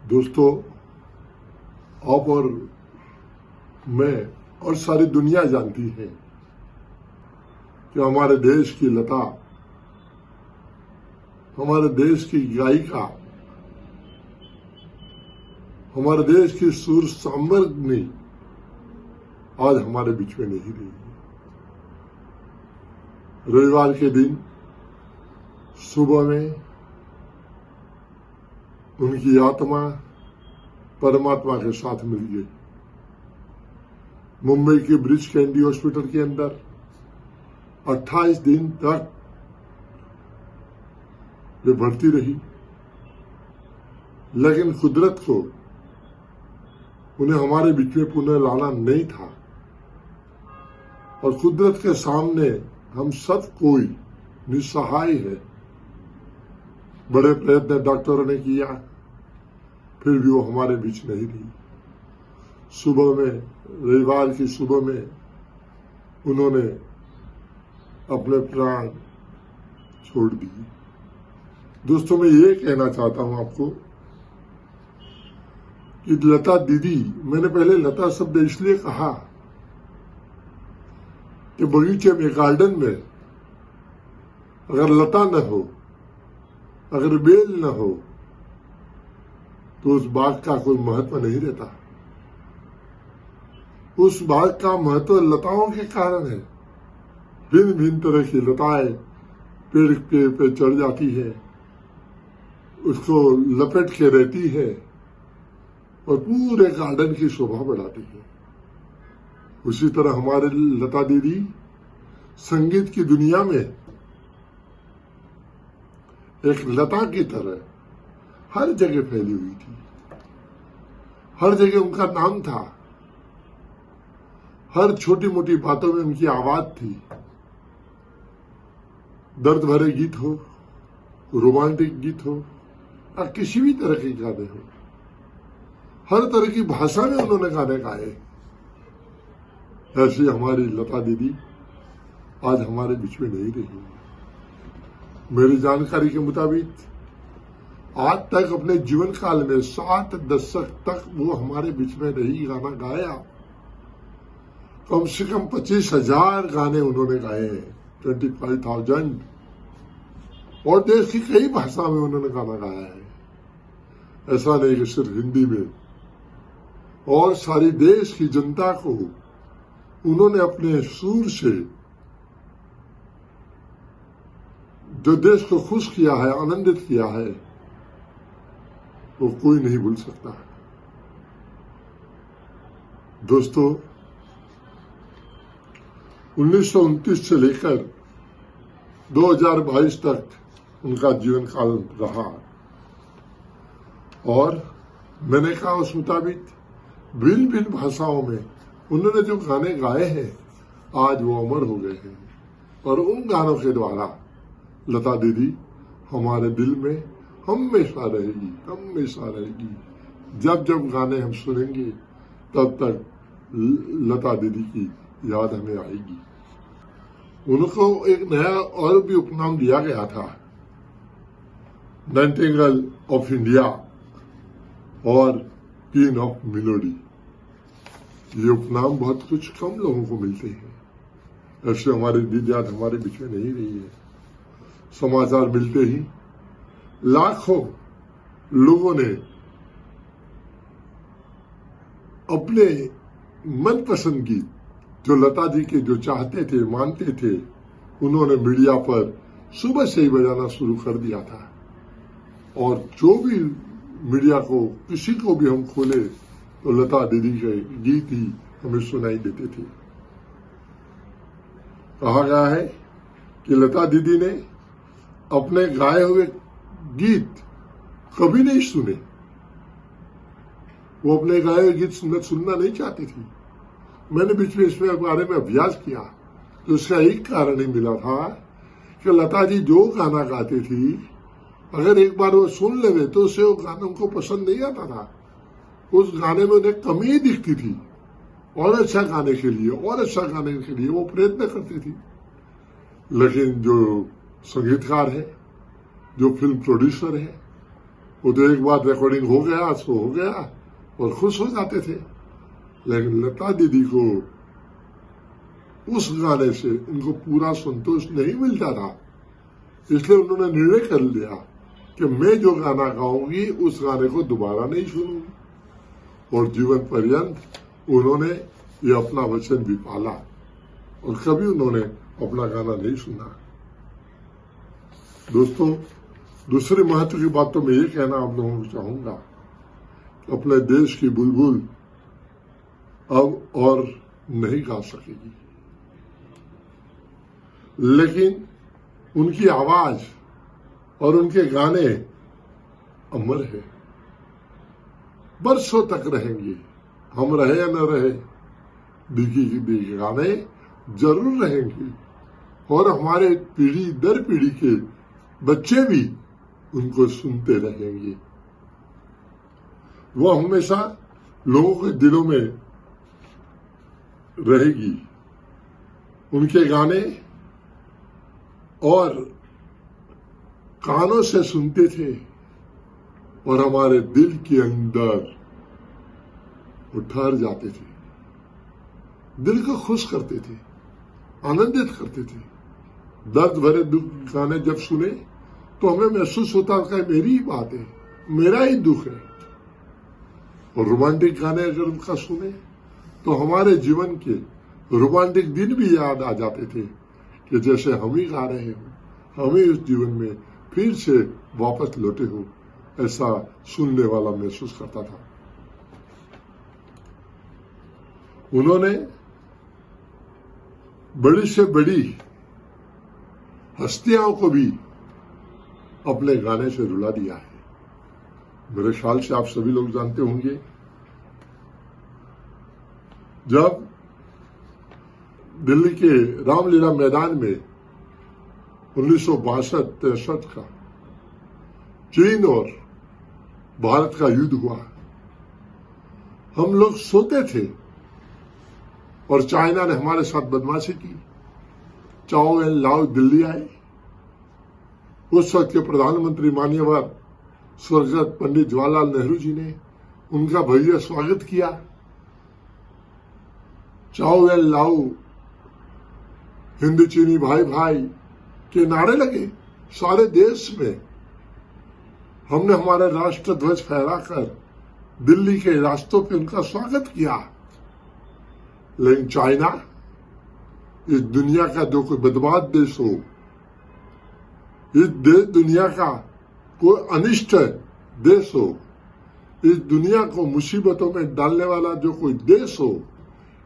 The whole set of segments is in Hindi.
दोस्तों, आप और मैं और सारी दुनिया जानती है कि हमारे देश की लता, हमारे देश की गायिका, हमारे देश की सुर साम्राज्ञी आज हमारे बीच में नहीं रही। रविवार के दिन सुबह में उनकी आत्मा परमात्मा के साथ मिल गई। मुंबई के ब्रिज कैंडी हॉस्पिटल के अंदर 28 दिन तक वे भर्ती रही, लेकिन कुदरत को उन्हें हमारे बीच में पुनः लाना नहीं था और कुदरत के सामने हम सब कोई निस्सहाय है। बड़े प्रयत्न डॉक्टरों ने किया, फिर भी वो हमारे बीच नहीं रही। सुबह में, रविवार की सुबह में उन्होंने अपने प्राण छोड़ दिए। दोस्तों, मैं ये कहना चाहता हूं आपको कि लता दीदी, मैंने पहले लता शब्द इसलिए कहा कि बगीचे में, गार्डन में अगर लता न हो, अगर बेल न हो, तो उस बाग का कोई महत्व नहीं रहता। उस बाग का महत्व लताओं के कारण है। भिन्न भिन्न तरह की लताएं पेड़ के पे चढ़ जाती है, उसको लपेट के रहती है और पूरे गार्डन की शोभा बढ़ाती है। उसी तरह हमारे लता दीदी संगीत की दुनिया में एक लता की तरह हर जगह फैली हुई थी। हर जगह उनका नाम था। हर छोटी मोटी बातों में उनकी आवाज थी। दर्द भरे गीत हो, रोमांटिक गीत हो या किसी भी तरह के गाने हो, हर तरह की भाषा में उन्होंने गाने गाए। ऐसी हमारी लता दीदी आज हमारे बीच में नहीं रही। मेरी जानकारी के मुताबिक आज तक अपने जीवन काल में 7 दशक तक वो हमारे बीच में रही, गाना गाया। कम से कम 25,000 गाने उन्होंने गाए, 25,000, और देश की कई भाषा में उन्होंने गाना गाया है। ऐसा नहीं कि सिर्फ हिंदी में, और सारी देश की जनता को उन्होंने अपने सुर से जो देश को खुश किया है, आनंदित किया है, वो कोई नहीं भूल सकता। दोस्तों, 1929 से लेकर 2022 तक उनका जीवन काल रहा और मैंने कहा उस मुताबिक भिन्न भिन्न भाषाओं में उन्होंने जो गाने गाए हैं, आज वो अमर हो गए हैं। और उन गानों के द्वारा लता दीदी हमारे दिल में हमेशा रहेगी, हमेशा रहेगी। जब जब गाने हम सुनेंगे, तब तक लता दीदी की याद हमें आएगी। उनको एक नया और भी उपनाम दिया गया था, नाइटिंगेल ऑफ इंडिया और क्वीन ऑफ मेलोडी। ये उपनाम बहुत कुछ कम लोगों को मिलते हैं। ऐसे हमारी दीदी आज हमारे बीच में नहीं रही है। समाचार मिलते ही लाखों लोगों ने अपने मनपसंद गीत, जो लता जी के जो चाहते थे, मानते थे, उन्होंने मीडिया पर सुबह से ही बजाना शुरू कर दिया था। और जो भी मीडिया को, किसी को भी हम खोले तो लता दीदी के गीत ही हमें सुनाई देते थे। कहा गया है कि लता दीदी ने अपने गाए हुए गीत कभी नहीं सुने। वो अपने गाए हुए गीत सुनना नहीं चाहती थी। मैंने बीच में इसमें बारे में अभ्यास किया तो उसका एक कारण ही मिला था कि लता जी जो गाना गाती थी, अगर एक बार वो सुन लेवे तो उसे वो गाना उनको पसंद नहीं आता था। उस गाने में उन्हें कमी दिखती थी। और अच्छा गाने के लिए, और अच्छा गाने के लिए वो प्रयत्न करती थी। लेकिन जो संगीतकार है, जो फिल्म प्रोड्यूसर है, वो तो एक बार रिकॉर्डिंग हो गया सो हो गया और खुश हो जाते थे। लेकिन लता दीदी को उस गाने से उनको पूरा संतोष नहीं मिलता था, इसलिए उन्होंने निर्णय कर लिया कि मैं जो गाना गाऊंगी उस गाने को दोबारा नहीं सुनूंगी। और जीवन पर्यंत उन्होंने ये अपना वचन भी पाला और कभी उन्होंने अपना गाना नहीं सुना। दोस्तों, दूसरी महत्व की बात तो मैं ये कहना आप लोगों को चाहूंगा कि अपने देश की बुलबुल अब और नहीं गा सकेगी, लेकिन उनकी आवाज और उनके गाने अमर है, बरसों तक रहेंगे। हम रहे या न रहे, दिखी के गाने जरूर रहेंगे और हमारे पीढ़ी दर पीढ़ी के बच्चे भी उनको सुनते रहेंगे। वो हमेशा लोगों के दिलों में रहेगी। उनके गाने और कानों से सुनते थे और हमारे दिल के अंदर वो ठहर जाते थे, दिल को खुश करते थे, आनंदित करते थे। दर्द भरे दुख गाने जब सुने तो हमें महसूस होता था मेरी ही बात है, मेरा ही दुख है। और रोमांटिक गाने अगर उनका सुने तो हमारे जीवन के रोमांटिक दिन भी याद आ जाते थे कि जैसे हम ही गा रहे हो, हम ही उस जीवन में फिर से वापस लौटे हो, ऐसा सुनने वाला महसूस करता था। उन्होंने बड़ी से बड़ी हस्तियों को भी अपने गाने से रुला दिया है। मेरे ख्याल से आप सभी लोग जानते होंगे, जब दिल्ली के रामलीला मैदान में 1962-63 का चीन और भारत का युद्ध हुआ, हम लोग सोते थे और चाइना ने हमारे साथ बदमाशी की। चाओ एन लाओ दिल्ली आए। उस वक्त के प्रधानमंत्री माननीय स्वर्गत पंडित जवाहरलाल नेहरू जी ने उनका भव्य स्वागत किया। चाओ एन लाओ, हिंदू चीनी भाई भाई के नारे लगे सारे देश में। हमने हमारा राष्ट्र ध्वज फहराकर दिल्ली के रास्तों पे उनका स्वागत किया। लेकिन चाइना, इस दुनिया का जो कोई बदमाश देश हो, इस दुनिया का कोई अनिष्ट देश हो, इस दुनिया को मुसीबतों में डालने वाला जो कोई देश हो,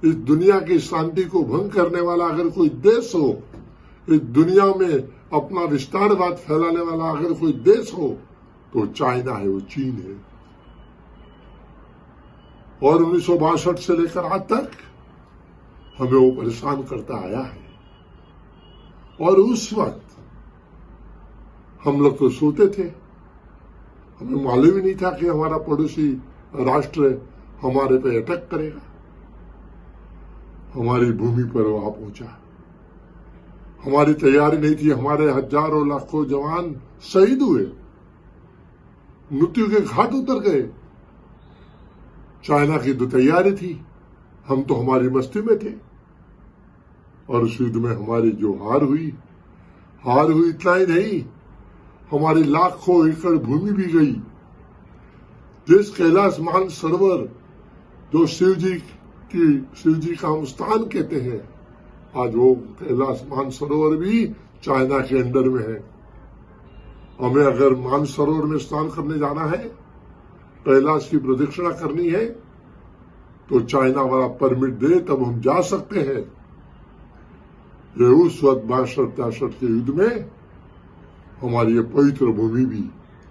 इस दुनिया की शांति को भंग करने वाला अगर कोई देश हो, इस दुनिया में अपना विस्तारवाद फैलाने वाला अगर कोई देश हो तो चाइना है, वो चीन है। और 1962 से लेकर आज तक हमें वो परेशान करता आया है। और उस वक्त हम लोग तो सोते थे, हमें मालूम ही नहीं था कि हमारा पड़ोसी राष्ट्र हमारे पे अटैक करेगा। हमारी भूमि पर वो आ पहुंचा, हमारी तैयारी नहीं थी। हमारे हजारों लाखों जवान शहीद हुए, मृत्यु के घाट उतर गए। चाइना की तो तैयारी थी, हम तो हमारी मस्ती में थे। और उस युद्ध में हमारी जो हार हुई इतना ही नहीं, हमारी लाखों एकड़ भूमि भी गई। जिस कैलाश मानसरोवर जो शिव जी का स्थान कहते हैं, आज वो कैलाश मानसरोवर भी चाइना के अंडर में है। हमें अगर मानसरोवर में स्नान करने जाना है, कैलाश की प्रदक्षिणा करनी है, तो चाइना वाला परमिट दे तब हम जा सकते हैं। ये उस वक्त 62-63 के युद्ध में हमारी ये पवित्र भूमि भी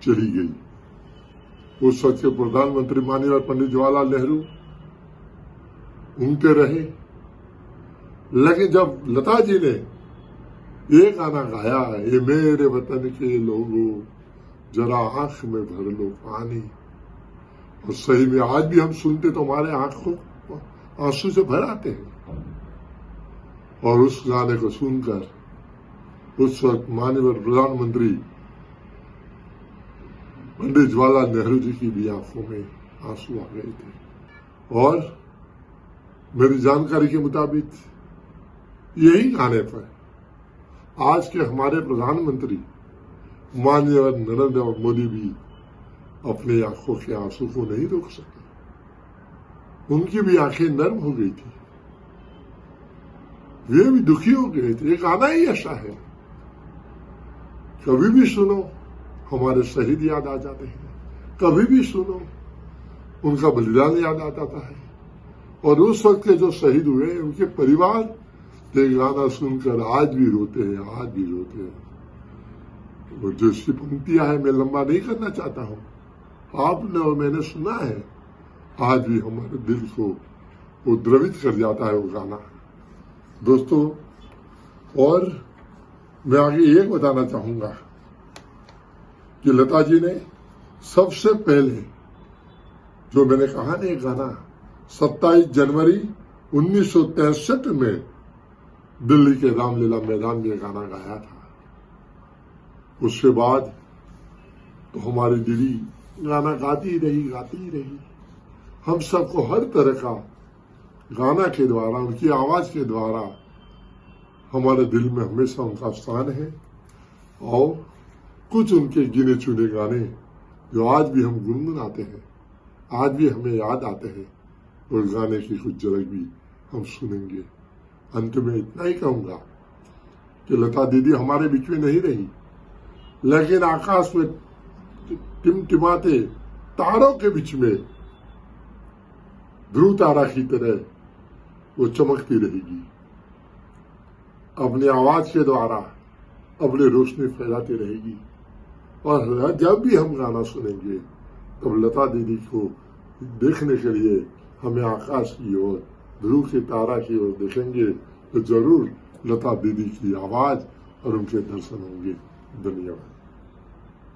चली गई। उस वक्त के प्रधानमंत्री माननीय पंडित जवाहरलाल नेहरू उनके रहे। लेकिन जब लता जी ने ये गाना गाया, ये मेरे वतन के लोगों जरा आंख में भर लो पानी, और सही में आज भी हम सुनते तो हमारे आंखों आंसू से भर आते हैं। और उस गाने को सुनकर उस वक्त माननीय प्रधानमंत्री पंडित जवाहरलाल नेहरू जी की भी आंखों में आंसू आ गए थे। और मेरी जानकारी के मुताबिक यही गाने पर आज के हमारे प्रधानमंत्री माननीय नरेंद्र मोदी भी अपनी आंखों के आंसू को नहीं रोक सके। उनकी भी आंखें नर्म हो गई थी, वे भी दुखी हो गए थे। ये गाना ही ऐसा है, कभी भी सुनो हमारे शहीद याद आ जाते हैं, कभी भी सुनो उनका बलिदान याद आ जाता है। और उस वक्त के जो शहीद हुए उनके परिवार ये गाना सुनकर आज भी रोते हैं, आज भी रोते हैं। वो जो इसकी पंक्तियां है मैं लंबा नहीं करना चाहता हूं, आपने और मैंने सुना है, आज भी हमारे दिल को वो द्रवित कर जाता है वो गाना दोस्तों। और मैं आगे ये बताना चाहूंगा कि लता जी ने सबसे पहले जो मैंने कहा ना, एक गाना 27 जनवरी 1963 में दिल्ली के रामलीला मैदान में गाना गाया था। उसके बाद तो हमारी दीदी गाना गाती रही। हम सबको हर तरह का गाना के द्वारा, उनकी आवाज के द्वारा हमारे दिल में हमेशा उनका स्थान है। और कुछ उनके गिने चुने गाने जो आज भी हम गुनगुनाते हैं, आज भी हमें याद आते हैं, और गाने की कुछ झलक भी हम सुनेंगे। अंत में इतना ही कहूंगा कि लता दीदी हमारे बीच में नहीं रही, लेकिन आकाश में टिमटिमाते तारों के बीच में ध्रुव तारा की तरह वो चमकती रहेगी। अपनी आवाज के द्वारा अपनी रोशनी फैलाती रहेगी। और जब भी हम गाना सुनेंगे तब लता दीदी को देखने के लिए हमें आकाश की ओर, ध्रुव की तारा की ओर देखेंगे तो जरूर लता दीदी की आवाज और उनके दर्शन होंगे। धन्यवाद।